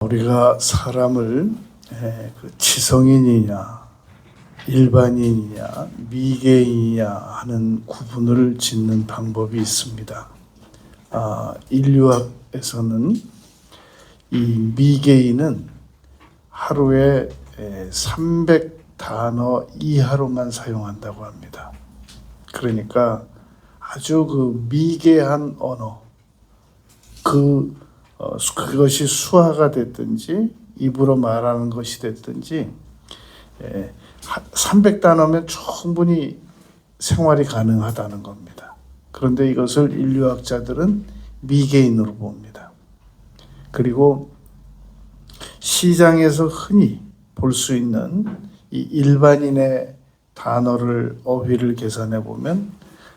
우리가 사람을 지성인이냐, 일반인이냐, 미개인이냐 하는 구분을 짓는 방법이 있습니다. 인류학에서는 이 미개인은 하루에 300단어 이하로만 사용한다고 합니다. 그러니까 아주 그 미개한 언어, 그것이 수화가 됐든지 입으로 말하는 것이 됐든지 300단어면 충분히 생활이 가능하다는 겁니다. 그런데 이것을 인류학자들은 미개인으로 봅니다. 그리고 시장에서 흔히 볼 수 있는 이 일반인의 단어를 어휘를 계산해 보면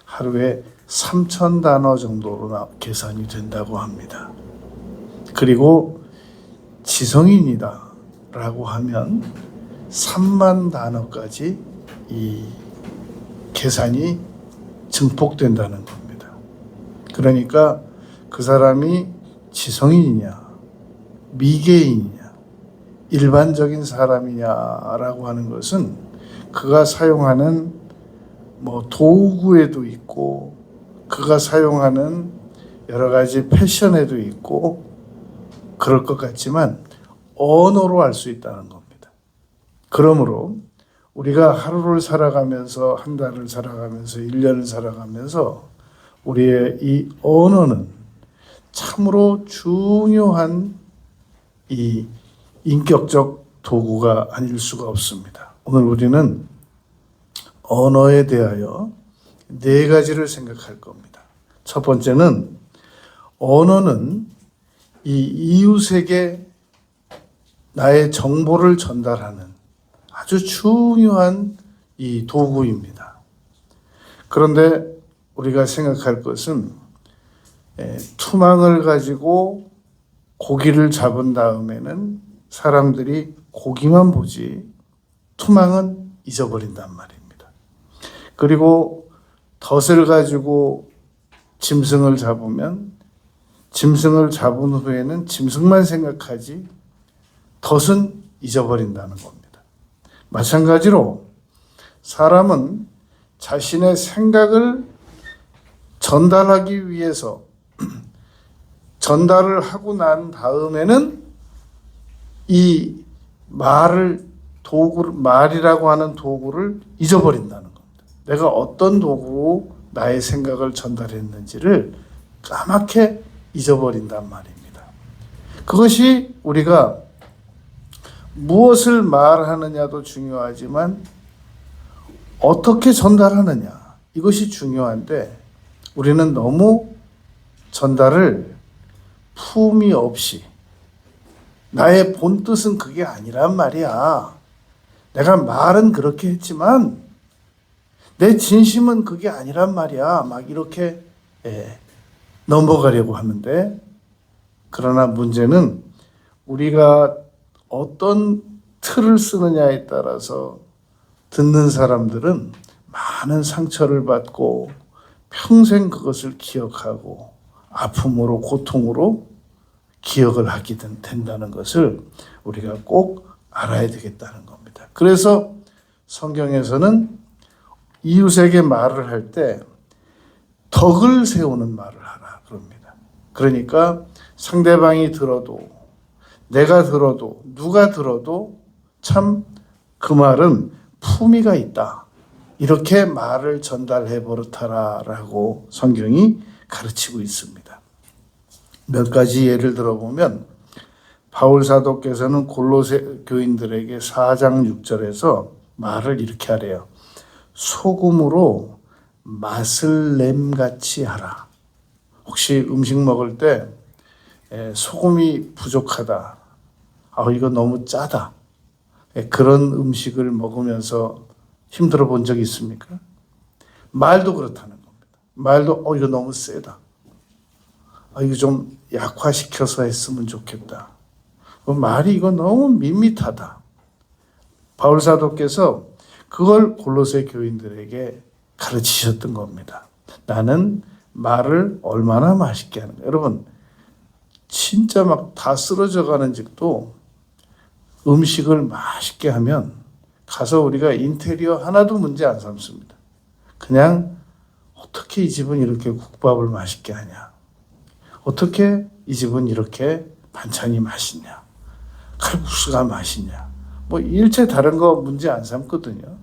하루에 3,000단어 정도로 계산이 된다고 합니다. 그리고 지성인이다 라고 하면 3만 단어까지 이 계산이 증폭된다는 겁니다. 그러니까 그 사람이 지성인이냐, 미개인이냐, 일반적인 사람이냐라고 하는 것은 그가 사용하는 도구에도 있고 그가 사용하는 여러 가지 패션에도 있고 그럴 것 같지만 언어로 알 수 있다는 겁니다. 그러므로 우리가 하루를 살아가면서, 한 달을 살아가면서, 1년을 살아가면서 우리의 이 언어는 참으로 중요한 이 인격적 도구가 아닐 수가 없습니다. 오늘 우리는 언어에 대하여 4가지를 생각할 겁니다. 첫 번째는 언어는 이 이웃에게 나의 정보를 전달하는 아주 중요한 이 도구입니다. 그런데 우리가 생각할 것은 투망을 가지고 고기를 잡은 다음에는 사람들이 고기만 보지 투망은 잊어버린단 말입니다. 그리고 덫을 가지고 짐승을 잡으면 짐승을 잡은 후에는 짐승만 생각하지 덫은 잊어버린다는 겁니다. 마찬가지로 사람은 자신의 생각을 전달하기 위해서 전달을 하고 난 다음에는 이 말이라고 하는 도구를 잊어버린다는 겁니다. 내가 어떤 도구로 나의 생각을 전달했는지를 까맣게 잊어버린단 말입니다. 그것이 우리가 무엇을 말하느냐도 중요하지만 어떻게 전달하느냐 이것이 중요한데 우리는 너무 전달을 품위 없이 나의 본 뜻은 그게 아니란 말이야. 내가 말은 그렇게 했지만 내 진심은 그게 아니란 말이야. 막 이렇게 넘어가려고 하는데 그러나 문제는 우리가 어떤 틀을 쓰느냐에 따라서 듣는 사람들은 많은 상처를 받고 평생 그것을 기억하고 아픔으로 고통으로 기억을 하게 된다는 것을 우리가 꼭 알아야 되겠다는 겁니다. 그래서 성경에서는 이웃에게 말을 할 때 덕을 세우는 말을 하라 그럽니다. 그러니까 상대방이 들어도 내가 들어도 누가 들어도 참 그 말은 품위가 있다. 이렇게 말을 전달해 버릇하라라고 성경이 가르치고 있습니다. 몇 가지 예를 들어보면 바울 사도께서는 골로새 교인들에게 4장 6절에서 말을 이렇게 하래요. 소금으로 맛을 냄같이 하라. 혹시 음식 먹을 때 소금이 부족하다. 이거 너무 짜다. 그런 음식을 먹으면서 힘들어 본 적 있습니까? 말도 그렇다는 겁니다. 말도 이거 너무 세다. 이거 좀 약화시켜서 했으면 좋겠다. 말이 이거 너무 밋밋하다. 바울 사도께서 그걸 골로새 교인들에게 가르치셨던 겁니다. 나는 말을 얼마나 맛있게 하는가. 여러분 진짜 막 다 쓰러져 가는 집도 음식을 맛있게 하면 가서 우리가 인테리어 하나도 문제 안 삼습니다. 그냥 어떻게 이 집은 이렇게 국밥을 맛있게 하냐? 어떻게 이 집은 이렇게 반찬이 맛있냐? 칼국수가 맛있냐? 뭐 일체 다른 거 문제 안 삼거든요.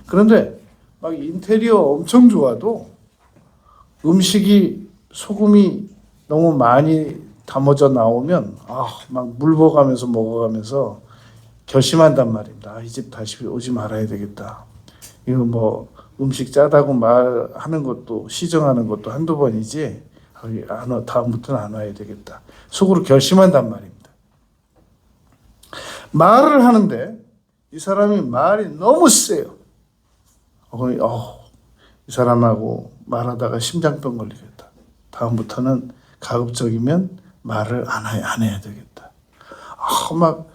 그런데 막 인테리어 엄청 좋아도 음식이 소금이 너무 많이 담아져 나오면 막 물어가면서 먹어가면서 결심한단 말입니다. 이 집 다시 오지 말아야 되겠다. 이거 뭐 음식 짜다고 말하는 것도 시정하는 것도 한두 번이지 다음부터는 안 와야 되겠다. 속으로 결심한단 말입니다. 말을 하는데 이 사람이 말이 너무 세요. 이 사람하고 말하다가 심장병 걸리겠다. 다음부터는 가급적이면 말을 안 해야 되겠다. 막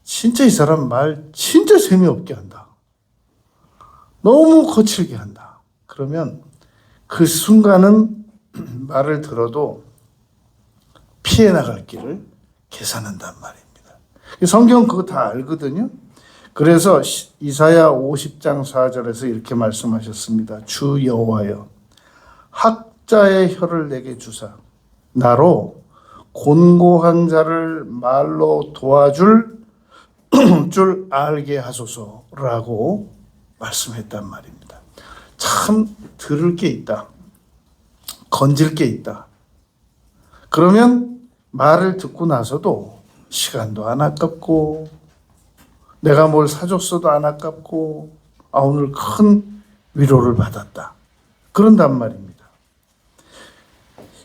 진짜 이 사람 말 진짜 재미없게 한다. 너무 거칠게 한다. 그러면 그 순간은 말을 들어도 피해 나갈 길을 계산한단 말입니다. 성경 그거 다 알거든요. 그래서 이사야 50장 4절에서 이렇게 말씀하셨습니다. 주 여호와여 학자의 혀를 내게 주사 나로 곤고한 자를 말로 도와줄 줄 알게 하소서라고 말씀했단 말입니다. 참 들을 게 있다. 건질 게 있다. 그러면 말을 듣고 나서도 시간도 안 아깝고 내가 뭘 사줬어도 안 아깝고 오늘 큰 위로를 받았다. 그런단 말입니다.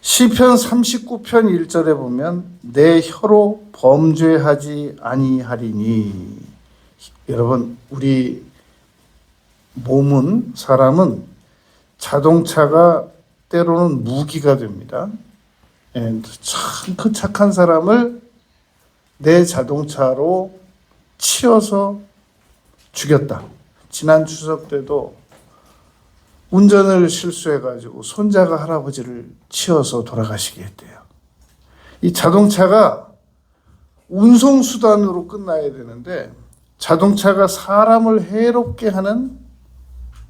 시편 39편 1절에 보면 내 혀로 범죄하지 아니하리니 여러분 우리 사람은 자동차가 때로는 무기가 됩니다. 참 그 착한 사람을 내 자동차로 치어서 죽였다. 지난 추석 때도 운전을 실수해가지고 손자가 할아버지를 치어서 돌아가시게 했대요. 이 자동차가 운송수단으로 끝나야 되는데 자동차가 사람을 해롭게 하는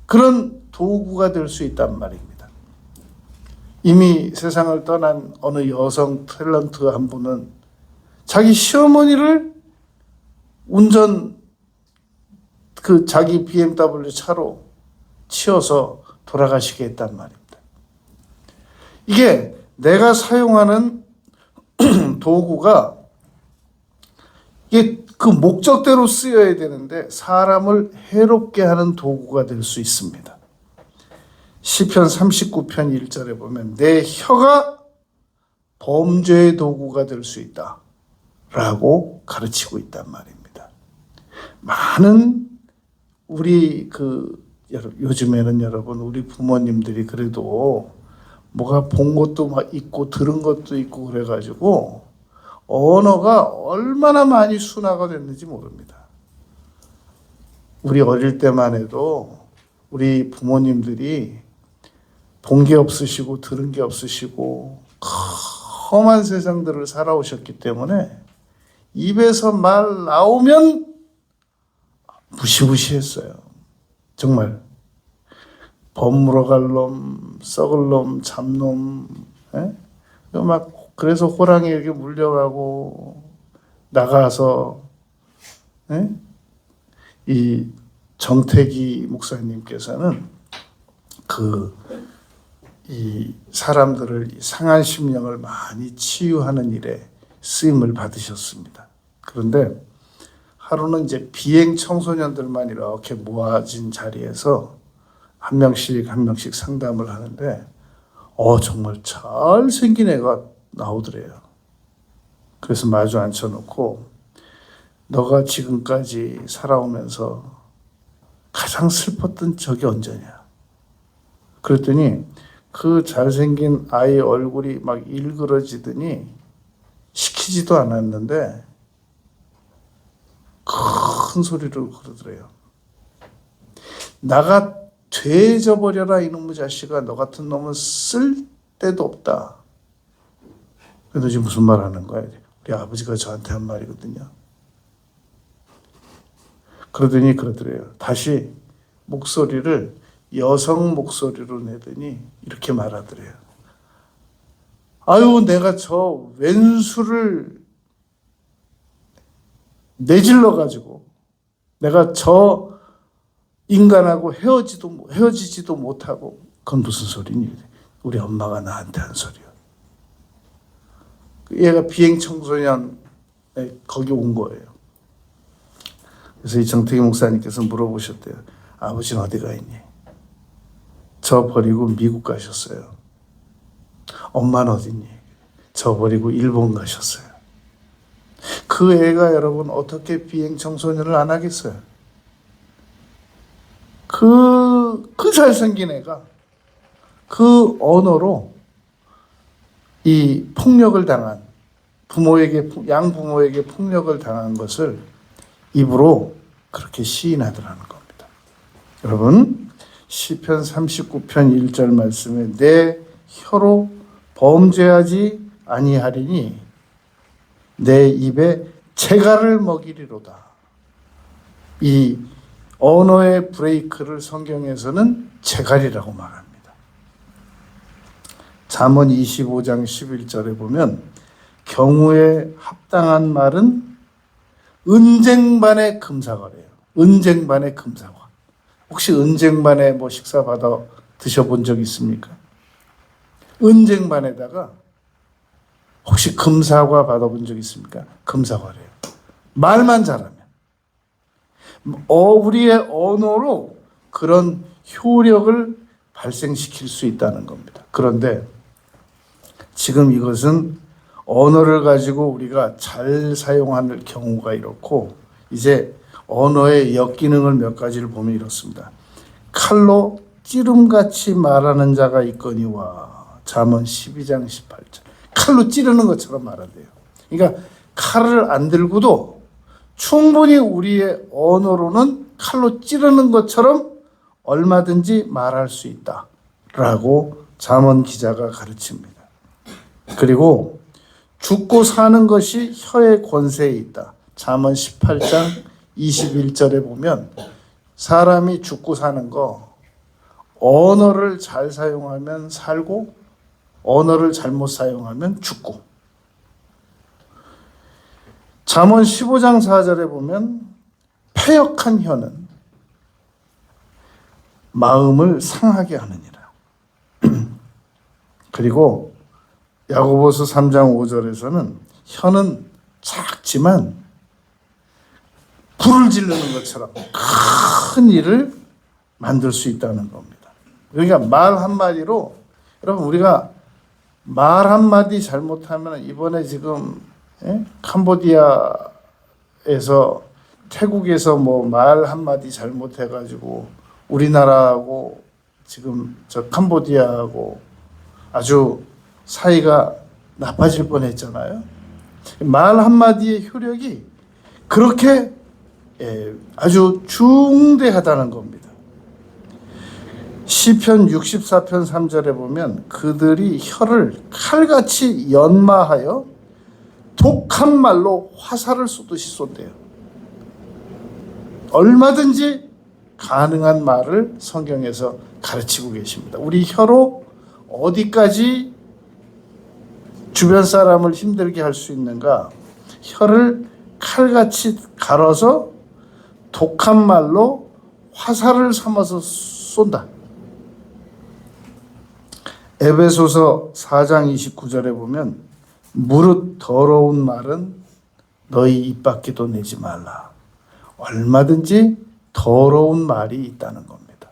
그런 도구가 될 수 있단 말입니다. 이미 세상을 떠난 어느 여성 탤런트 한 분은 자기 시어머니를 자기 BMW 차로 치어서 돌아가시게 했단 말입니다. 이게 내가 사용하는 도구가 이게 그 목적대로 쓰여야 되는데 사람을 해롭게 하는 도구가 될 수 있습니다. 시편 39편 1절에 보면 내 혀가 범죄의 도구가 될 수 있다 라고 가르치고 있단 말입니다. 많은 우리 요즘에는 여러분 우리 부모님들이 그래도 뭐가 본 것도 막 있고 들은 것도 있고 그래가지고 언어가 얼마나 많이 순화가 됐는지 모릅니다. 우리 어릴 때만 해도 우리 부모님들이 본 게 없으시고 들은 게 없으시고 험한 세상들을 살아오셨기 때문에 입에서 말 나오면 무시무시했어요. 정말 법물어갈 놈, 썩을 놈, 잡놈, 그래서 호랑이에게 물려가고 나가서 이 정태기 목사님께서는 이 사람들을 상한 심령을 많이 치유하는 일에 쓰임을 받으셨습니다. 그런데 하루는 이제 비행 청소년들만 이렇게 모아진 자리에서 한 명씩 상담을 하는데 정말 잘생긴 애가 나오더래요. 그래서 마주 앉혀놓고 너가 지금까지 살아오면서 가장 슬펐던 적이 언제냐? 그랬더니 그 잘생긴 아이 얼굴이 막 일그러지더니 시키지도 않았는데 큰 소리로 그러더래요. 나가 돼져버려라 이놈의 자식아, 너 같은 놈은 쓸데도 없다. 너 지금 무슨 말 하는 거야? 우리 아버지가 저한테 한 말이거든요. 그러더니 그러더래요. 다시 목소리를 여성 목소리로 내더니 이렇게 말하더래요. 아유, 내가 저 왼수를 내질러가지고 내가 저 인간하고 헤어지지도 못하고 그건 무슨 소리니? 우리 엄마가 나한테 한 소리야. 얘가 비행 청소년에 거기 온 거예요. 그래서 이 정태기 목사님께서 물어보셨대요. 아버지는 어디 가 있니? 저 버리고 미국 가셨어요. 엄마는 어디니? 저 버리고 일본 가셨어요. 그 애가 여러분 어떻게 비행 청소년을 안 하겠어요? 그 잘생긴 애가 그 언어로 이 폭력을 당한 양부모에게 폭력을 당한 것을 입으로 그렇게 시인하더라는 겁니다. 여러분 시편 39편 1절 말씀에 내 혀로 범죄하지 아니하리니 내 입에 재갈을 먹이리로다. 이 언어의 브레이크를 성경에서는 재갈이라고 말합니다. 잠언 25장 11절에 보면 경우에 합당한 말은 은쟁반의 금사과래요. 은쟁반의 금사과. 혹시 은쟁반에 뭐 식사 받아 드셔본 적 있습니까? 은쟁반에다가 혹시 금사과 받아본 적 있습니까? 금사과래요. 말만 잘하면. 우리의 언어로 그런 효력을 발생시킬 수 있다는 겁니다. 그런데 지금 이것은 언어를 가지고 우리가 잘 사용할 경우가 이렇고 이제 언어의 역기능을 몇 가지를 보면 이렇습니다. 칼로 찌름같이 말하는 자가 있거니와 잠언 12장 18절. 칼로 찌르는 것처럼 말한대요. 그러니까 칼을 안 들고도 충분히 우리의 언어로는 칼로 찌르는 것처럼 얼마든지 말할 수 있다라고 잠언 기자가 가르칩니다. 그리고 죽고 사는 것이 혀의 권세에 있다. 잠언 18장 21절에 보면 사람이 죽고 사는 거 언어를 잘 사용하면 살고 언어를 잘못 사용하면 죽고. 잠언 15장 4절에 보면 패역한 혀는 마음을 상하게 하느니라. 그리고 야고보서 3장 5절에서는 혀는 작지만 불을 지르는 것처럼 큰 일을 만들 수 있다는 겁니다. 그러니까 말 한마디로 여러분 우리가 말 한마디 잘못하면 이번에 지금 캄보디아에서 태국에서 뭐 말 한마디 잘못해가지고 우리나라하고 지금 저 캄보디아하고 아주 사이가 나빠질 뻔했잖아요. 말 한마디의 효력이 그렇게 아주 중대하다는 겁니다. 시편 64편 3절에 보면 그들이 혀를 칼같이 연마하여 독한 말로 화살을 쏘듯이 쏜대요. 얼마든지 가능한 말을 성경에서 가르치고 계십니다. 우리 혀로 어디까지 주변 사람을 힘들게 할 수 있는가? 혀를 칼같이 갈아서 독한 말로 화살을 삼아서 쏜다. 에베소서 4장 29절에 보면 무릇 더러운 말은 너희 입 밖에도 내지 말라. 얼마든지 더러운 말이 있다는 겁니다.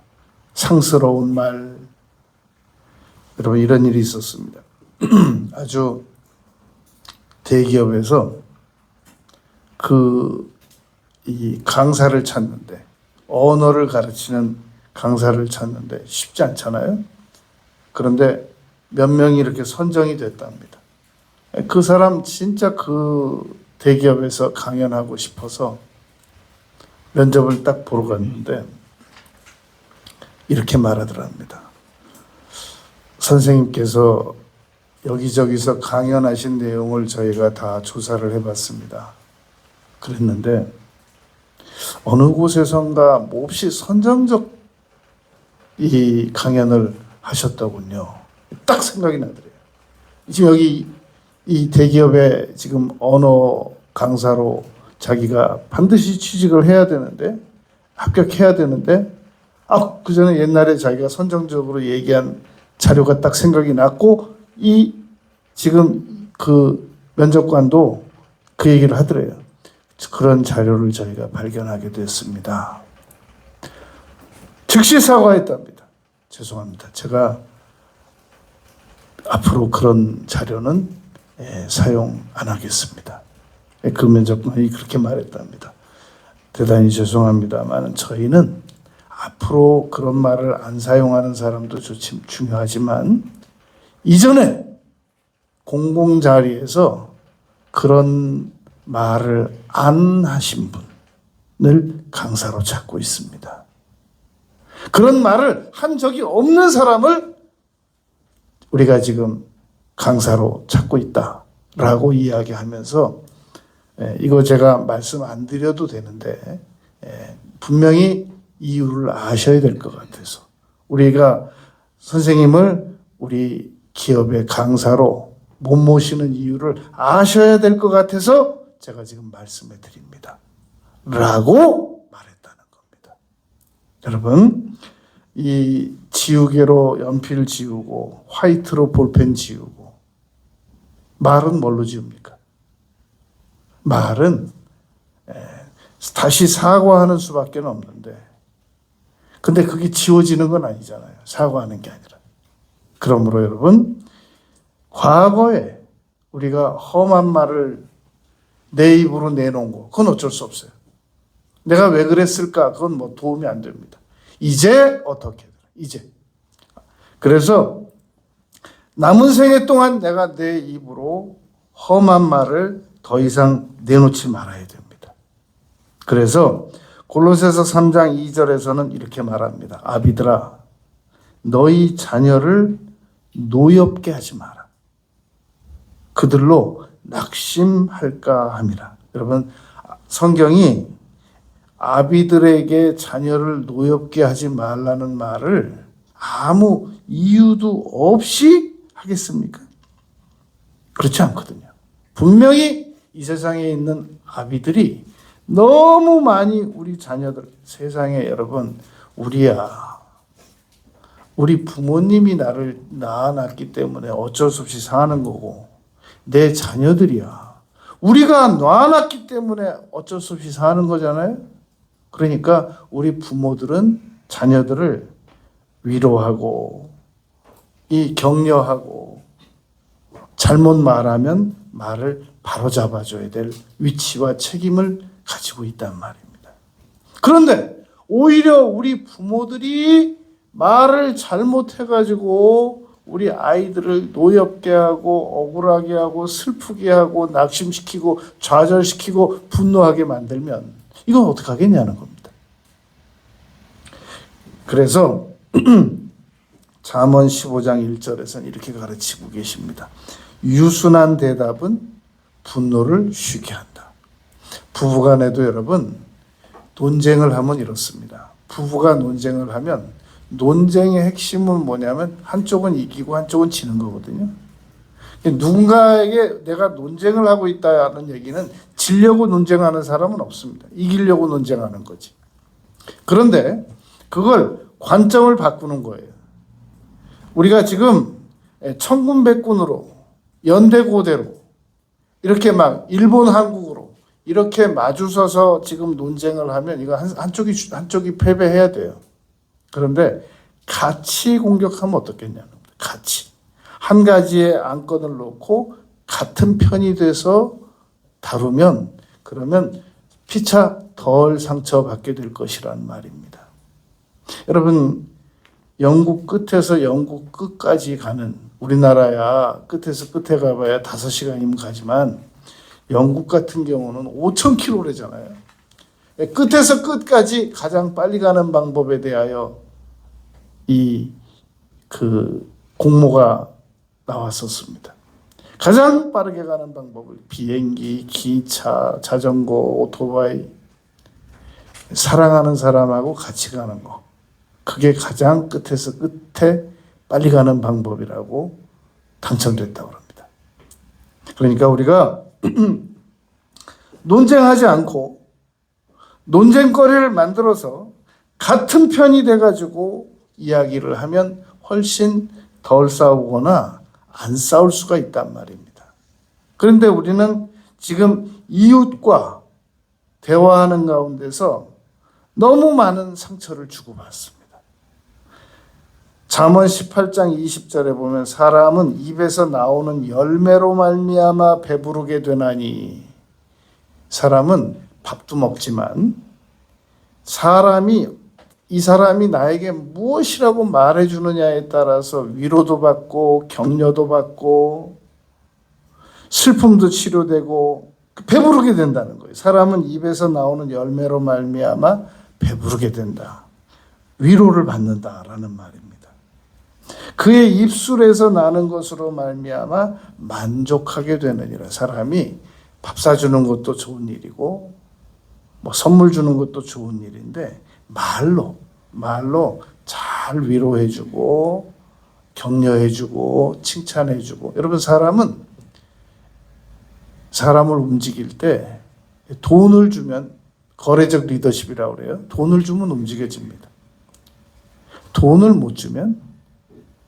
상스러운 말. 여러분 이런 일이 있었습니다. 아주 대기업에서 이 강사를 찾는데 언어를 가르치는 강사를 찾는데 쉽지 않잖아요. 그런데 몇 명이 이렇게 선정이 됐답니다. 그 사람 진짜 그 대기업에서 강연하고 싶어서 면접을 딱 보러 갔는데 이렇게 말하더랍니다. 선생님께서 여기저기서 강연하신 내용을 저희가 다 조사를 해봤습니다. 그랬는데 어느 곳에선가 몹시 선정적 이 강연을 하셨더군요. 딱 생각이 나더래요. 지금 여기 이 대기업에 지금 언어 강사로 자기가 반드시 취직을 해야 되는데 합격해야 되는데 그 전에 옛날에 자기가 선정적으로 얘기한 자료가 딱 생각이 났고 이 지금 그 면접관도 그 얘기를 하더래요. 그런 자료를 저희가 발견하게 됐습니다. 즉시 사과했답니다. 죄송합니다. 제가 앞으로 그런 자료는 사용 안 하겠습니다. 그 면접관이 그렇게 말했답니다. 대단히 죄송합니다만 저희는 앞으로 그런 말을 안 사용하는 사람도 중요하지만 이전에 공공 자리에서 그런 말을 안 하신 분을 강사로 찾고 있습니다. 그런 말을 한 적이 없는 사람을 우리가 지금 강사로 찾고 있다라고 이야기하면서 이거 제가 말씀 안 드려도 되는데 분명히 이유를 아셔야 될 것 같아서 우리가 선생님을 우리 기업의 강사로 못 모시는 이유를 아셔야 될 것 같아서 제가 지금 말씀해 드립니다. 라고 말했다는 겁니다. 여러분, 이 지우개로 연필 지우고 화이트로 볼펜 지우고 말은 뭘로 지웁니까? 말은 다시 사과하는 수밖에 없는데 근데 그게 지워지는 건 아니잖아요. 사과하는 게 아니라. 그러므로 여러분 과거에 우리가 험한 말을 내 입으로 내놓은 거 그건 어쩔 수 없어요. 내가 왜 그랬을까? 그건 뭐 도움이 안 됩니다. 이제 어떻게 해야 이제. 그래서 남은 생애 동안 내가 내 입으로 험한 말을 더 이상 내놓지 말아야 됩니다. 그래서 골로새서 3장 2절에서는 이렇게 말합니다. 아비들아 너희 자녀를 노엽게 하지 마라. 그들로 낙심할까 함이라. 여러분 성경이 아비들에게 자녀를 노엽게 하지 말라는 말을 아무 이유도 없이 하겠습니까? 그렇지 않거든요. 분명히 이 세상에 있는 아비들이 너무 많이 우리 자녀들 세상에 여러분 우리 부모님이 나를 낳아놨기 때문에 어쩔 수 없이 사는 거고 내 자녀들이야. 우리가 낳아놨기 때문에 어쩔 수 없이 사는 거잖아요. 그러니까 우리 부모들은 자녀들을 위로하고 격려하고 잘못 말하면 말을 바로잡아줘야 될 위치와 책임을 가지고 있단 말입니다. 그런데 오히려 우리 부모들이 말을 잘못해가지고 우리 아이들을 노엽게 하고 억울하게 하고 슬프게 하고 낙심시키고 좌절시키고 분노하게 만들면 이건 어떡하겠냐는 겁니다. 그래서 잠언 15장 1절에서는 이렇게 가르치고 계십니다. 유순한 대답은 분노를 쉬게 한다. 부부간에도 여러분 논쟁을 하면 이렇습니다. 부부가 논쟁을 하면 논쟁의 핵심은 뭐냐면 한쪽은 이기고 한쪽은 지는 거거든요. 누군가에게 내가 논쟁을 하고 있다는 얘기는 지려고 논쟁하는 사람은 없습니다. 이기려고 논쟁하는 거지. 그런데 그걸 관점을 바꾸는 거예요. 우리가 지금 천군백군으로 연대고대로 이렇게 막 일본 한국으로 이렇게 마주서서 지금 논쟁을 하면 이거 한쪽이 패배해야 돼요. 그런데 같이 공격하면 어떻겠냐는 겁니다. 같이. 한 가지의 안건을 놓고 같은 편이 돼서 다루면 그러면 피차 덜 상처받게 될 것이란 말입니다. 여러분 영국 끝에서 영국 끝까지 가는 우리나라야 끝에서 끝에 가봐야 5시간이면 가지만 영국 같은 경우는 5,000km래잖아요. 끝에서 끝까지 가장 빨리 가는 방법에 대하여 그 공모가 나왔었습니다. 가장 빠르게 가는 방법을 비행기, 기차, 자전거, 오토바이, 사랑하는 사람하고 같이 가는 거. 그게 가장 끝에서 끝에 빨리 가는 방법이라고 당첨됐다고 합니다. 그러니까 우리가 논쟁하지 않고 논쟁거리를 만들어서 같은 편이 돼가지고 이야기를 하면 훨씬 덜 싸우거나 안 싸울 수가 있단 말입니다. 그런데 우리는 지금 이웃과 대화하는 가운데서 너무 많은 상처를 주고받습니다. 잠언 18장 20절에 보면 사람은 입에서 나오는 열매로 말미암아 배부르게 되나니, 사람은 밥도 먹지만 이 사람이 나에게 무엇이라고 말해주느냐에 따라서 위로도 받고 격려도 받고 슬픔도 치료되고 배부르게 된다는 거예요. 사람은 입에서 나오는 열매로 말미암아 배부르게 된다. 위로를 받는다라는 말입니다. 그의 입술에서 나는 것으로 말미암아 만족하게 되느니라. 사람이 밥 사주는 것도 좋은 일이고 뭐 선물 주는 것도 좋은 일인데 말로 잘 위로해주고 격려해주고 칭찬해주고, 여러분 사람은 사람을 움직일 때 돈을 주면, 거래적 리더십이라고 그래요. 돈을 주면 움직여집니다. 돈을 못 주면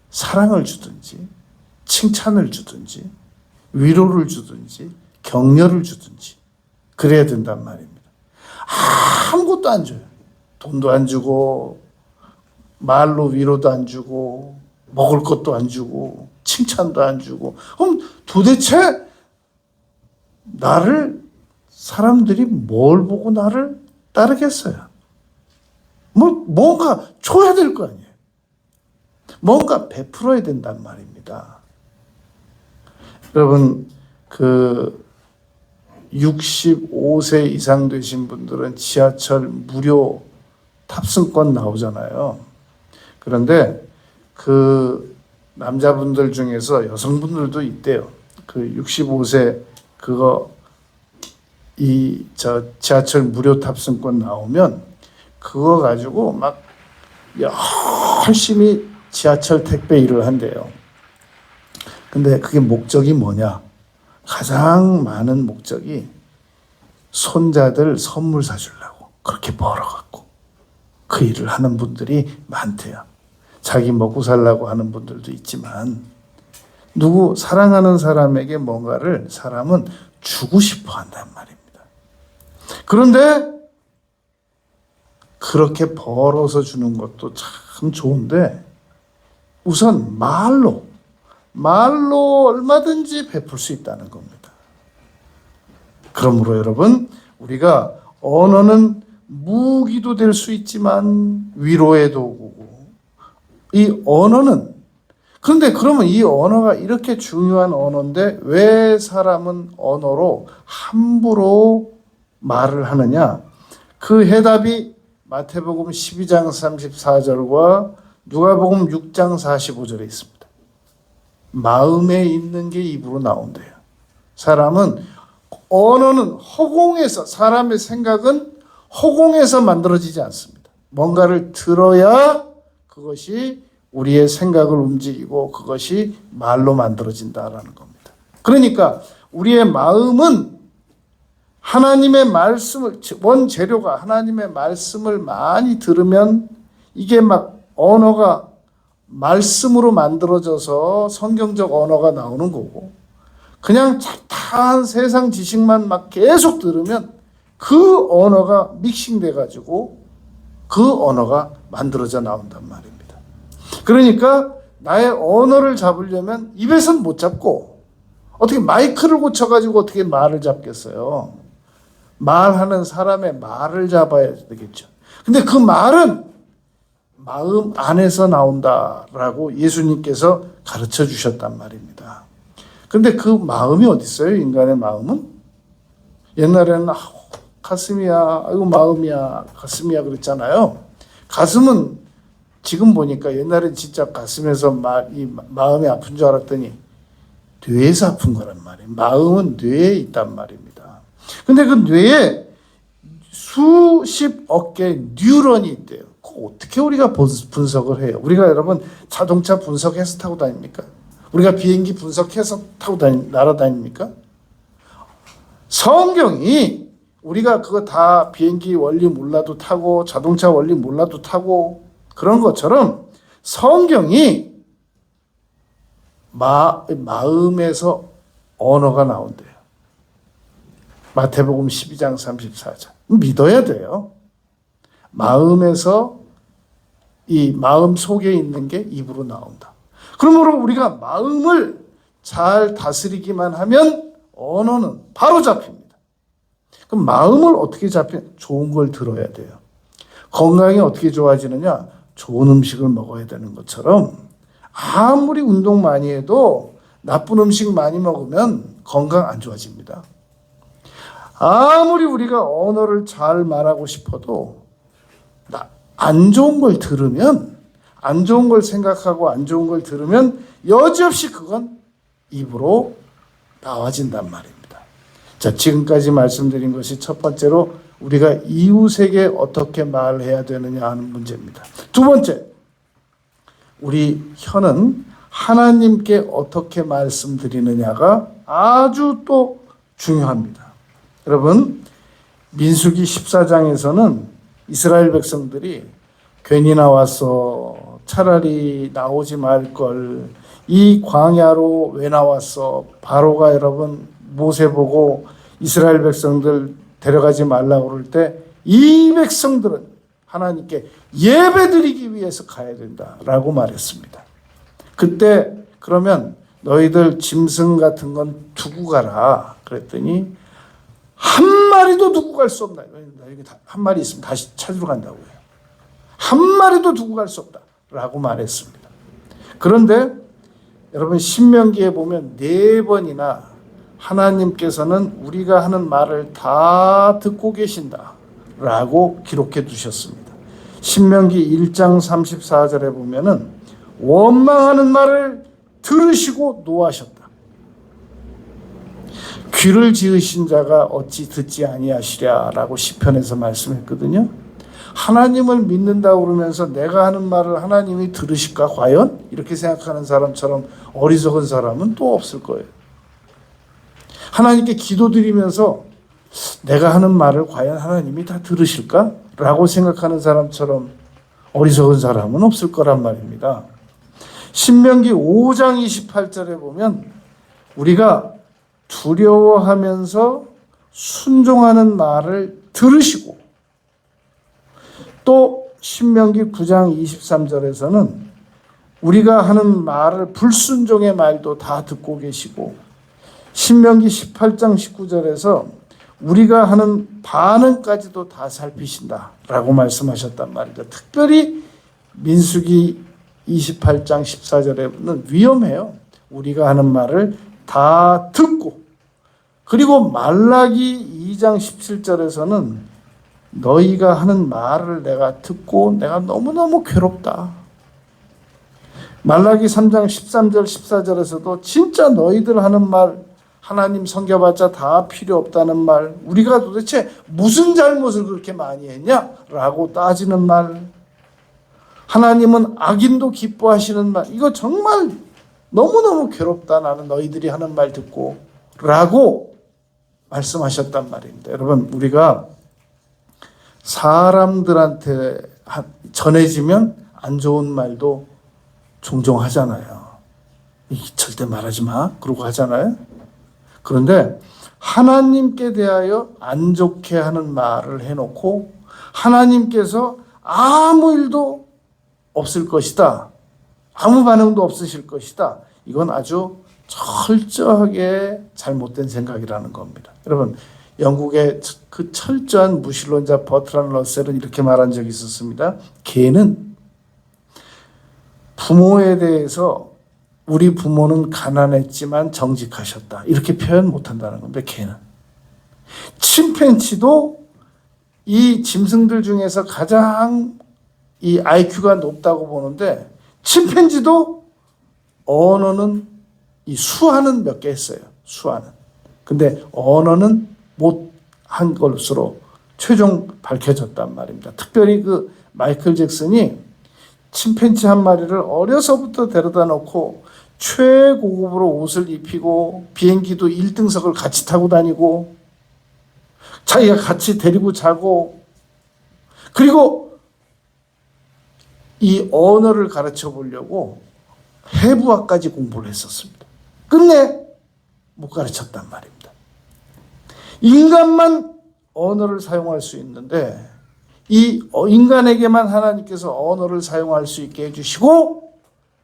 사랑을 주든지 칭찬을 주든지 위로를 주든지 격려를 주든지 그래야 된단 말입니다. 아무것도 안 줘요. 돈도 안 주고 말로 위로도 안 주고 먹을 것도 안 주고 칭찬도 안 주고, 그럼 도대체 나를 사람들이 뭘 보고 나를 따르겠어요? 뭔가 줘야 될 거 아니에요. 뭔가 베풀어야 된단 말입니다. 여러분, 65세 이상 되신 분들은 지하철 무료 탑승권 나오잖아요. 그런데 그 남자분들 중에서 여성분들도 있대요. 65세 지하철 무료 탑승권 나오면 그거 가지고 막 열심히 지하철 택배 일을 한대요. 근데 그게 목적이 뭐냐? 가장 많은 목적이 손자들 선물 사주려고 그렇게 벌어갖고 그 일을 하는 분들이 많대요. 자기 먹고 살라고 하는 분들도 있지만, 누구 사랑하는 사람에게 뭔가를 사람은 주고 싶어 한단 말입니다. 그런데 그렇게 벌어서 주는 것도 참 좋은데, 우선 말로 얼마든지 베풀 수 있다는 겁니다. 그러므로 여러분, 우리가 언어는 무기도 될 수 있지만 위로의 도구고, 이 언어는, 그런데 그러면 이 언어가 이렇게 중요한 언어인데 왜 사람은 언어로 함부로 말을 하느냐? 그 해답이 마태복음 12장 34절과 누가복음 6장 45절에 있습니다. 마음에 있는 게 입으로 나온대요. 언어는 허공에서, 사람의 생각은 허공에서 만들어지지 않습니다. 뭔가를 들어야 그것이 우리의 생각을 움직이고 그것이 말로 만들어진다라는 겁니다. 그러니까 우리의 마음은 하나님의 말씀을, 원재료가 하나님의 말씀을 많이 들으면 이게 막 언어가 말씀으로 만들어져서 성경적 언어가 나오는 거고, 그냥 잡다한 세상 지식만 막 계속 들으면 그 언어가 믹싱돼 가지고 그 언어가 만들어져 나온단 말입니다. 그러니까 나의 언어를 잡으려면 입에서는 못 잡고 어떻게 마이크를 고쳐가지고 어떻게 말을 잡겠어요? 말하는 사람의 말을 잡아야 되겠죠. 근데 그 말은 마음 안에서 나온다라고 예수님께서 가르쳐 주셨단 말입니다. 근데 그 마음이 어디 있어요? 인간의 마음은? 옛날에는 가슴이야, 아이고 마음이야, 가슴이야 그랬잖아요. 가슴은 지금 보니까, 옛날엔 진짜 가슴에서 마음이 아픈 줄 알았더니 뇌에서 아픈 거란 말이에요. 마음은 뇌에 있단 말입니다. 근데 그 뇌에 수십억 개의 뉴런이 있대요. 어떻게 우리가 분석을 해요? 우리가 여러분 자동차 분석해서 타고 다닙니까? 우리가 비행기 분석해서 날아다닙니까? 성경이 우리가 그거 다 비행기 원리 몰라도 타고 자동차 원리 몰라도 타고 그런 것처럼 성경이 마음에서 언어가 나온대요. 마태복음 12장 34절. 믿어야 돼요. 마음에서 이 마음 속에 있는 게 입으로 나온다. 그러므로 우리가 마음을 잘 다스리기만 하면 언어는 바로 잡힙니다. 그럼 마음을 어떻게 좋은 걸 들어야 돼요. 건강이 어떻게 좋아지느냐? 좋은 음식을 먹어야 되는 것처럼 아무리 운동 많이 해도 나쁜 음식 많이 먹으면 건강 안 좋아집니다. 아무리 우리가 언어를 잘 말하고 싶어도 안 좋은 걸 들으면, 안 좋은 걸 생각하고 안 좋은 걸 들으면 여지없이 그건 입으로 나와진단 말입니다. 자, 지금까지 말씀드린 것이 첫 번째로 우리가 이웃에게 어떻게 말해야 되느냐 하는 문제입니다. 두 번째, 우리 혀는 하나님께 어떻게 말씀드리느냐가 아주 또 중요합니다. 여러분, 민수기 14장에서는 이스라엘 백성들이 괜히 나왔어, 차라리 나오지 말걸, 이 광야로 왜 나왔어, 바로가 여러분 모세 보고 이스라엘 백성들 데려가지 말라고 그럴 때 이 백성들은 하나님께 예배드리기 위해서 가야 된다라고 말했습니다. 그때 그러면 너희들 짐승 같은 건 두고 가라 그랬더니 한 마리도 두고 갈 수 없다. 여기 한 마리 있으면 다시 찾으러 간다고 해요. 한 마리도 두고 갈 수 없다라고 말했습니다. 그런데 여러분 신명기에 보면 4번이나 하나님께서는 우리가 하는 말을 다 듣고 계신다라고 기록해 두셨습니다. 신명기 1장 34절에 보면은 원망하는 말을 들으시고 노하셨다. 귀를 지으신 자가 어찌 듣지 아니하시랴라고 시편에서 말씀했거든요. 하나님을 믿는다고 그러면서 내가 하는 말을 하나님이 들으실까 과연? 이렇게 생각하는 사람처럼 어리석은 사람은 또 없을 거예요. 하나님께 기도드리면서 내가 하는 말을 과연 하나님이 다 들으실까? 라고 생각하는 사람처럼 어리석은 사람은 없을 거란 말입니다. 신명기 5장 28절에 보면 우리가 두려워하면서 순종하는 말을 들으시고 또 신명기 9장 23절에서는 우리가 하는 말을 불순종의 말도 다 듣고 계시고 신명기 18장 19절에서 우리가 하는 반응까지도 다 살피신다라고 말씀하셨단 말이죠. 특별히 민수기 28장 14절에는 위험해요. 우리가 하는 말을 다 듣고 그리고 말라기 2장 17절에서는 너희가 하는 말을 내가 듣고 내가 너무너무 괴롭다. 말라기 3장 13절 14절에서도 진짜 너희들 하는 말 하나님 섬겨봤자 다 필요 없다는 말 우리가 도대체 무슨 잘못을 그렇게 많이 했냐라고 따지는 말 하나님은 악인도 기뻐하시는 말 이거 정말 너무너무 괴롭다 나는 너희들이 하는 말 듣고 라고 말씀하셨단 말입니다. 여러분 우리가 사람들한테 전해지면 안 좋은 말도 종종 하잖아요. 절대 말하지 마 그러고 하잖아요. 그런데 하나님께 대하여 안 좋게 하는 말을 해놓고 하나님께서 아무 일도 없을 것이다. 아무 반응도 없으실 것이다. 이건 아주 철저하게 잘못된 생각이라는 겁니다. 여러분 영국의 그 철저한 무신론자 버트란 러셀은 이렇게 말한 적이 있었습니다. 개는 부모에 대해서 우리 부모는 가난했지만 정직하셨다. 이렇게 표현 못한다는 겁니다. 개는. 침팬지도 이 짐승들 중에서 가장 이 IQ가 높다고 보는데 침팬지도 언어는 이 수화는 몇 개 했어요. 수화는. 근데 언어는 못 한 것으로 최종 밝혀졌단 말입니다. 특별히 그 마이클 잭슨이 침팬지 한 마리를 어려서부터 데려다 놓고 최고급으로 옷을 입히고 비행기도 1등석을 같이 타고 다니고 자기가 같이 데리고 자고 그리고 이 언어를 가르쳐 보려고 해부학까지 공부를 했었습니다. 끝내 못 가르쳤단 말입니다. 인간만 언어를 사용할 수 있는데 이 인간에게만 하나님께서 언어를 사용할 수 있게 해주시고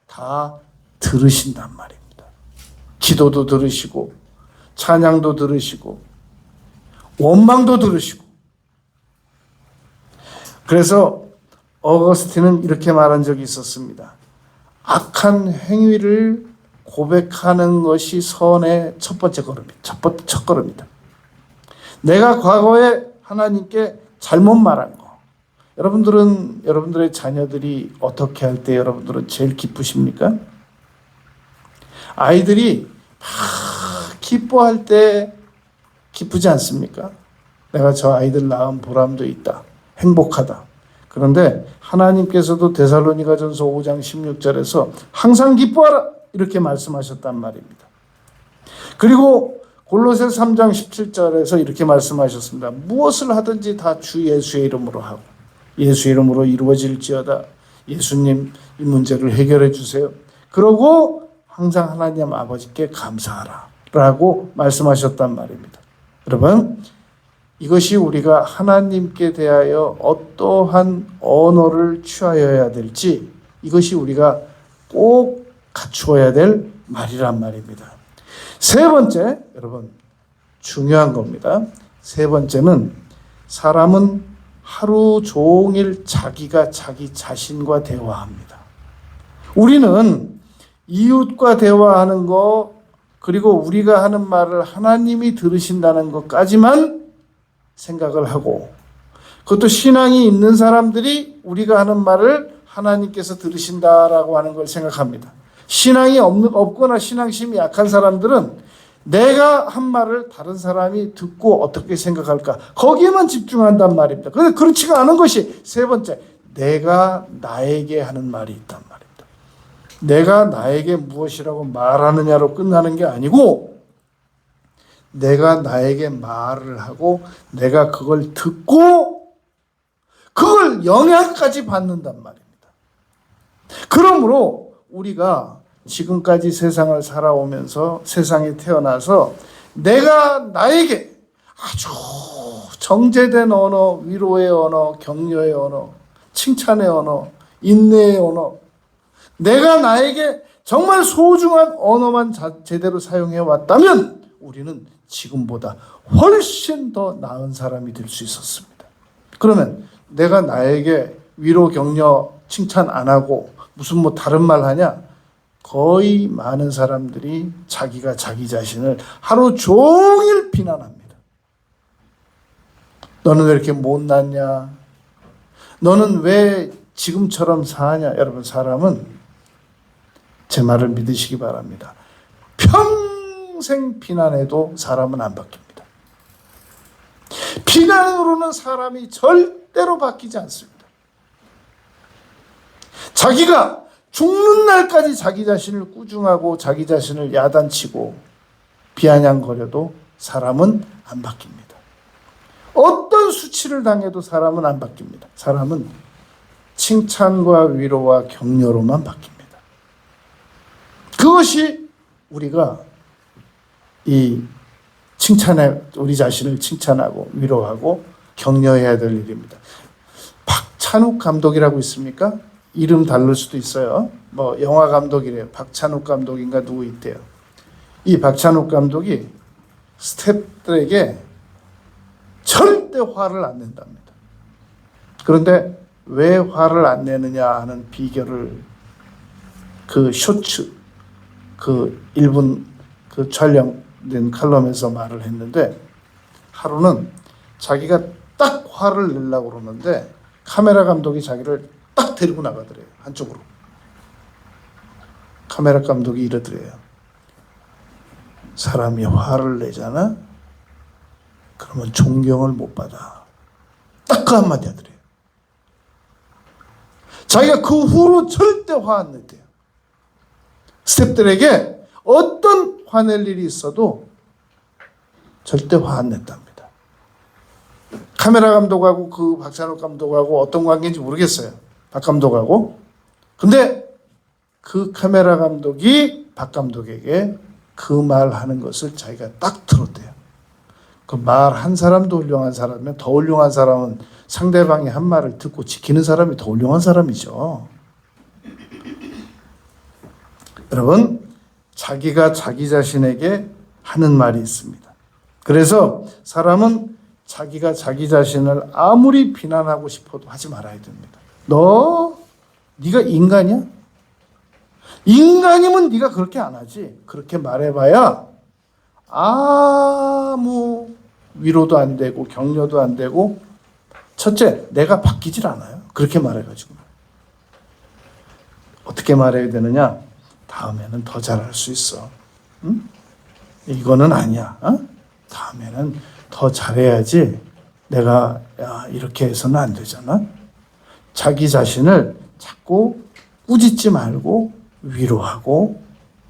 다 들으신단 말입니다. 기도도 들으시고 찬양도 들으시고 원망도 들으시고. 그래서 어거스틴은 이렇게 말한 적이 있었습니다. 악한 행위를 고백하는 것이 선의 첫 번째 걸음이다. 첫 걸음이다. 내가 과거에 하나님께 잘못 말한 거. 여러분들은 여러분들의 자녀들이 어떻게 할 때 여러분들은 제일 기쁘십니까? 아이들이 막 기뻐할 때 기쁘지 않습니까? 내가 저 아이들 낳은 보람도 있다. 행복하다. 그런데 하나님께서도 데살로니가전서 5장 16절에서 항상 기뻐하라 이렇게 말씀하셨단 말입니다. 그리고 골로새 3장 17절에서 이렇게 말씀하셨습니다. 무엇을 하든지 다 주 예수의 이름으로 하고 예수 이름으로 이루어질지어다. 예수님 이 문제를 해결해 주세요. 그러고 항상 하나님 아버지께 감사하라 라고 말씀하셨단 말입니다. 여러분, 이것이 우리가 하나님께 대하여 어떠한 언어를 취하여야 될지 이것이 우리가 꼭 갖추어야 될 말이란 말입니다. 세 번째, 여러분 중요한 겁니다. 세 번째는 사람은 하루 종일 자기가 자기 자신과 대화합니다. 우리는 이웃과 대화하는 거 그리고 우리가 하는 말을 하나님이 들으신다는 것까지만 생각을 하고 그것도 신앙이 있는 사람들이 우리가 하는 말을 하나님께서 들으신다라고 하는 걸 생각합니다. 신앙이 없거나 신앙심이 약한 사람들은 내가 한 말을 다른 사람이 듣고 어떻게 생각할까 거기에만 집중한단 말입니다. 그런데 그렇지가 않은 것이 세 번째, 내가 나에게 하는 말이 있단 말입니다. 내가 나에게 무엇이라고 말하느냐로 끝나는 게 아니고 내가 나에게 말을 하고 내가 그걸 듣고 그걸 영향까지 받는단 말입니다. 그러므로 우리가 지금까지 세상을 살아오면서 세상에 태어나서 내가 나에게 아주 정제된 언어, 위로의 언어, 격려의 언어, 칭찬의 언어, 인내의 언어, 내가 나에게 정말 소중한 언어만 제대로 사용해 왔다면 우리는 지금보다 훨씬 더 나은 사람이 될 수 있었습니다. 그러면 내가 나에게 위로, 격려, 칭찬 안 하고 무슨 뭐 다른 말 하냐? 거의 많은 사람들이 자기가 자기 자신을 하루 종일 비난합니다. 너는 왜 이렇게 못났냐? 너는 왜 지금처럼 사냐? 여러분, 사람은 제 말을 믿으시기 바랍니다. 평생 비난해도 사람은 안 바뀝니다. 비난으로는 사람이 절대로 바뀌지 않습니다. 자기가 죽는 날까지 자기 자신을 꾸중하고 자기 자신을 야단치고 비아냥거려도 사람은 안 바뀝니다. 어떤 수치를 당해도 사람은 안 바뀝니다. 사람은 칭찬과 위로와 격려로만 바뀝니다. 그것이 우리가 이 우리 자신을 칭찬하고 위로하고 격려해야 될 일입니다. 박찬욱 감독이라고 있습니까? 이름 다를 수도 있어요. 뭐 영화 감독이래요. 박찬욱 감독인가 누구 있대요. 이 박찬욱 감독이 스태프들에게 절대 화를 안 낸답니다. 그런데 왜 화를 안 내느냐 하는 비결을 그 쇼츠, 그 1분 그 촬영된 칼럼에서 말을 했는데 하루는 자기가 딱 화를 내려고 그러는데 카메라 감독이 자기를 딱 데리고 나가더래요. 한쪽으로. 카메라 감독이 이러더래요. 사람이 화를 내잖아? 그러면 존경을 못 받아. 딱 그 한마디 하더래요. 자기가 그 후로 절대 화 안 냈대요. 스태프들에게 어떤 화낼 일이 있어도 절대 화 안 냈답니다. 카메라 감독하고 그 박찬욱 감독하고 어떤 관계인지 모르겠어요. 박 감독하고. 근데 그 카메라 감독이 박 감독에게 그 말하는 것을 자기가 딱 들었대요. 그 말 한 사람도 훌륭한 사람이면 더 훌륭한 사람은 상대방이 한 말을 듣고 지키는 사람이 더 훌륭한 사람이죠. 여러분, 자기가 자기 자신에게 하는 말이 있습니다. 그래서 사람은 자기가 자기 자신을 아무리 비난하고 싶어도 하지 말아야 됩니다. 네가 인간이야? 인간이면 네가 그렇게 안 하지. 그렇게 말해봐야 아무 위로도 안 되고 격려도 안 되고, 첫째, 내가 바뀌질 않아요. 그렇게 말해가지고. 어떻게 말해야 되느냐? 다음에는 더 잘할 수 있어. 응? 이거는 아니야. 어? 다음에는 더 잘해야지. 내가 이렇게 해서는 안 되잖아. 자기 자신을 자꾸 꾸짖지 말고 위로하고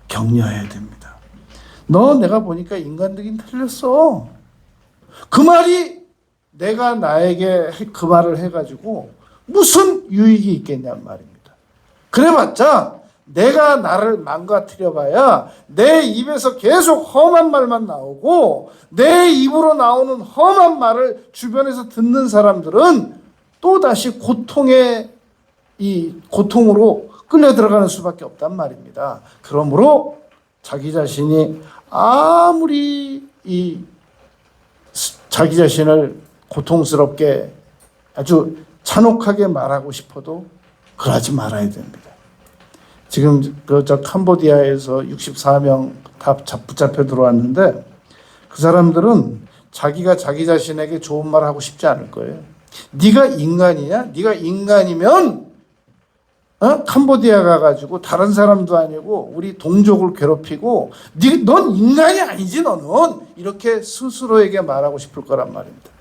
격려해야 됩니다. 너 내가 보니까 인간되긴 틀렸어. 그 말이 내가 나에게 그 말을 해가지고 무슨 유익이 있겠냔 말입니다. 그래봤자 내가 나를 망가뜨려 봐야 내 입에서 계속 험한 말만 나오고, 내 입으로 나오는 험한 말을 주변에서 듣는 사람들은 또다시 고통으로 끌려 들어가는 수밖에 없단 말입니다. 그러므로 자기 자신이 아무리 자기 자신을 고통스럽게 아주 잔혹하게 말하고 싶어도 그러지 말아야 됩니다. 지금 저 캄보디아에서 64명 다 붙잡혀 들어왔는데, 그 사람들은 자기가 자기 자신에게 좋은 말 하고 싶지 않을 거예요. 네가 인간이냐? 네가 인간이면 캄보디아 가가지고 다른 사람도 아니고 우리 동족을 괴롭히고 넌 인간이 아니지 너는, 이렇게 스스로에게 말하고 싶을 거란 말입니다.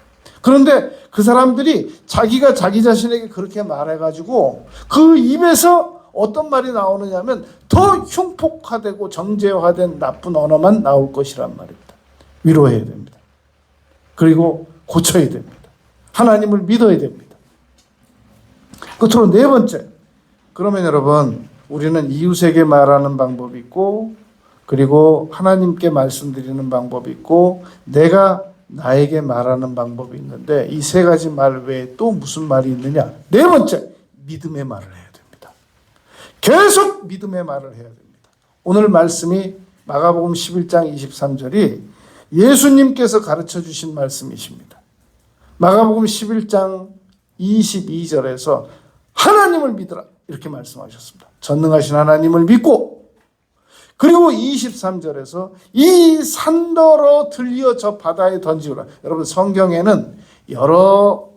그런데 그 사람들이 자기가 자기 자신에게 그렇게 말해가지고 그 입에서 어떤 말이 나오느냐면 더 흉폭화되고 정제화된 나쁜 언어만 나올 것이란 말입니다. 위로해야 됩니다. 그리고 고쳐야 됩니다. 하나님을 믿어야 됩니다. 끝으로 네 번째, 그러면 여러분, 우리는 이웃에게 말하는 방법이 있고, 그리고 하나님께 말씀드리는 방법이 있고, 내가 나에게 말하는 방법이 있는데, 이 세 가지 말 외에 또 무슨 말이 있느냐? 네 번째, 믿음의 말을 해야 됩니다. 계속 믿음의 말을 해야 됩니다. 오늘 말씀이 마가복음 11장 23절이 예수님께서 가르쳐 주신 말씀이십니다. 마가복음 11장 22절에서 하나님을 믿으라 이렇게 말씀하셨습니다. 전능하신 하나님을 믿고, 그리고 23절에서 이 산더러 들려 저 바다에 던지우라. 여러분, 성경에는 여러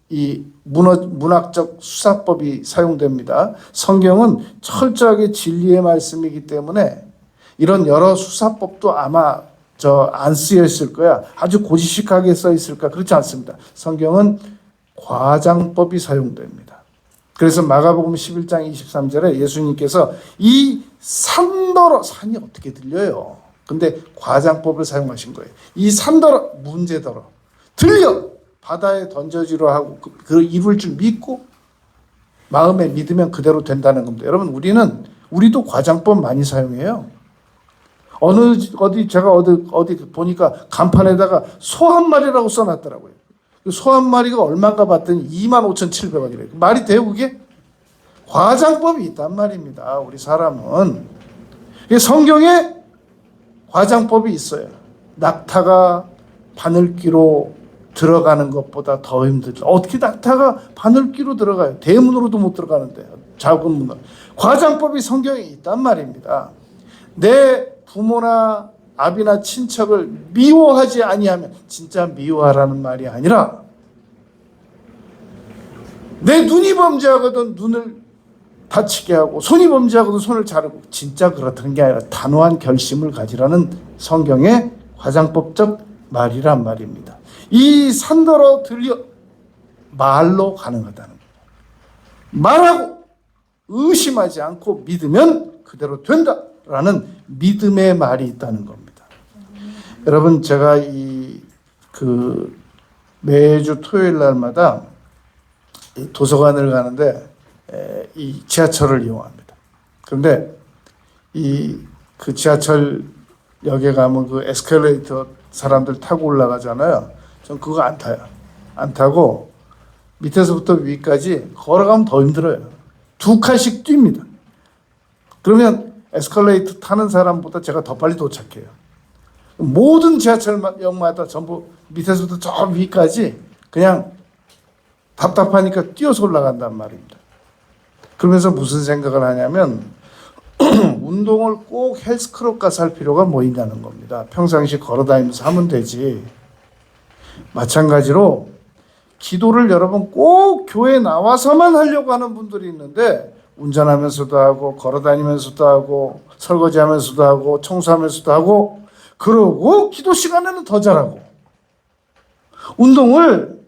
이 문학적 수사법이 사용됩니다. 성경은 철저하게 진리의 말씀이기 때문에 이런 여러 수사법도 아마 안 쓰여 있을 거야. 아주 고지식하게 써 있을까? 그렇지 않습니다. 성경은 과장법이 사용됩니다. 그래서 마가복음 11장 23절에 예수님께서 이 산더러, 산이 어떻게 들려요? 근데 과장법을 사용하신 거예요. 이 산더러, 문제더러 들려 바다에 던져지려 하고 그 이룰 줄 믿고 마음에 믿으면 그대로 된다는 겁니다. 여러분, 우리도 과장법 많이 사용해요. 제가 어디 보니까 간판에다가 소 한 마리라고 써놨더라고요. 소 한 마리가 얼마인가 봤더니 25,700원이래요. 말이 돼요, 그게? 과장법이 있단 말입니다. 우리 사람은. 성경에 과장법이 있어요. 낙타가 바늘귀로 들어가는 것보다 더 힘들다. 어떻게 낙타가 바늘귀로 들어가요? 대문으로도 못 들어가는데, 작은 문으로. 과장법이 성경에 있단 말입니다. 내 부모나 아비나 친척을 미워하지 아니하면, 진짜 미워하라는 말이 아니라 내 눈이 범죄하거든 눈을 다치게 하고 손이 범죄하고도 손을 자르고, 진짜 그렇다는 게 아니라 단호한 결심을 가지라는 성경의 화장법적 말이란 말입니다. 이 산더러 들려 말로 가능하다는 거예요. 말하고 의심하지 않고 믿으면 그대로 된다라는 믿음의 말이 있다는 겁니다. 여러분, 제가 매주 토요일 날마다 도서관을 가는데 이 지하철을 이용합니다. 그런데 그 지하철역에 가면 그 에스컬레이터 사람들 타고 올라가잖아요. 전 그거 안 타요. 안 타고 밑에서부터 위까지 걸어가면 더 힘들어요. 2칸씩 뜁니다. 그러면 에스컬레이터 타는 사람보다 제가 더 빨리 도착해요. 모든 지하철역마다 전부 밑에서부터 저 위까지 그냥 답답하니까 뛰어서 올라간단 말입니다. 그러면서 무슨 생각을 하냐면 운동을 꼭 헬스클럽 가서 할 필요가 뭐 있냐는 겁니다. 평상시 걸어다니면서 하면 되지. 마찬가지로 기도를 여러분 꼭 교회에 나와서만 하려고 하는 분들이 있는데, 운전하면서도 하고 걸어다니면서도 하고 설거지하면서도 하고 청소하면서도 하고, 그러고 기도 시간에는 더 잘하고, 운동을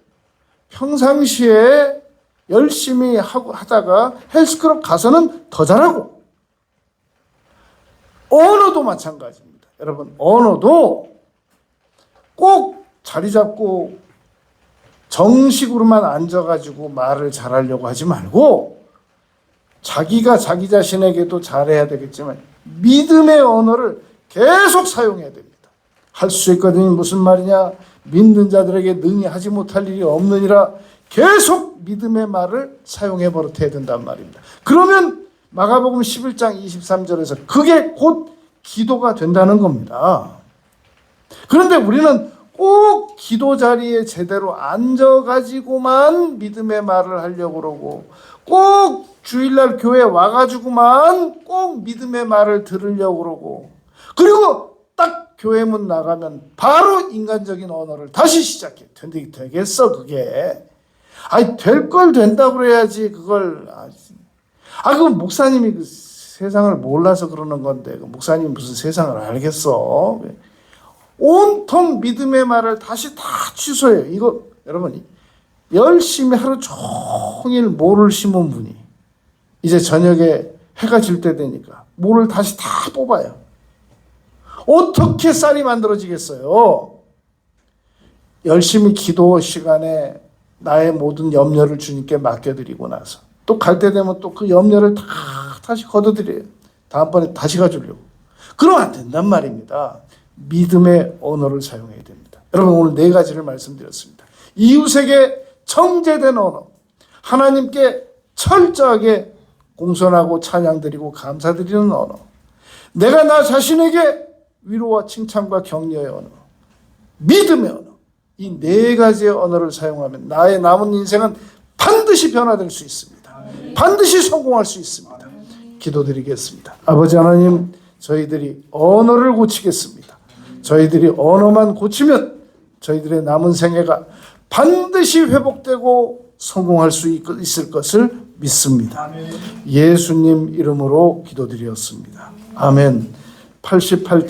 평상시에 열심히 하다가 헬스클럽 가서는 더 잘하고, 언어도 마찬가지입니다. 여러분, 언어도 꼭 자리 잡고 정식으로만 앉아가지고 말을 잘하려고 하지 말고, 자기가 자기 자신에게도 잘해야 되겠지만 믿음의 언어를 계속 사용해야 됩니다. 할 수 있거든요. 무슨 말이냐? 믿는 자들에게 능히 하지 못할 일이 없느니라. 계속 믿음의 말을 사용해 버릇해야 된단 말입니다. 그러면 마가복음 11장 23절에서 그게 곧 기도가 된다는 겁니다. 그런데 우리는 꼭 기도 자리에 제대로 앉아가지고만 믿음의 말을 하려고 그러고, 꼭 주일날 교회 와가지고만 꼭 믿음의 말을 들으려고 그러고, 그리고 딱 교회 문 나가면 바로 인간적인 언어를 다시 시작해. 되겠어 그게? 아니, 될 걸 된다고 그래야지 그걸. 그건 목사님이 그 세상을 몰라서 그러는 건데, 그 목사님이 무슨 세상을 알겠어? 온통 믿음의 말을 다시 다 취소해요. 이거 여러분, 열심히 하루 종일 모를 심은 분이 이제 저녁에 해가 질 때 되니까 모를 다시 다 뽑아요. 어떻게 쌀이 만들어지겠어요? 열심히 기도 시간에 나의 모든 염려를 주님께 맡겨드리고 나서 또 갈 때 되면 또 그 염려를 다 다시 걷어드려요. 다음번에 다시 가주려고. 그러면 안 된단 말입니다. 믿음의 언어를 사용해야 됩니다. 여러분, 오늘 4가지를 말씀드렸습니다. 이웃에게 정제된 언어, 하나님께 철저하게 공손하고 찬양드리고 감사드리는 언어, 내가 나 자신에게 위로와 칭찬과 격려의 언어, 믿음의 언어, 이 4가지의 언어를 사용하면 나의 남은 인생은 반드시 변화될 수 있습니다. 반드시 성공할 수 있습니다. 기도드리겠습니다. 아버지 하나님, 저희들이 언어를 고치겠습니다. 저희들이 언어만 고치면 저희들의 남은 생애가 반드시 회복되고 성공할 수 있을 것을 믿습니다. 예수님 이름으로 기도드렸습니다. 아멘. 88장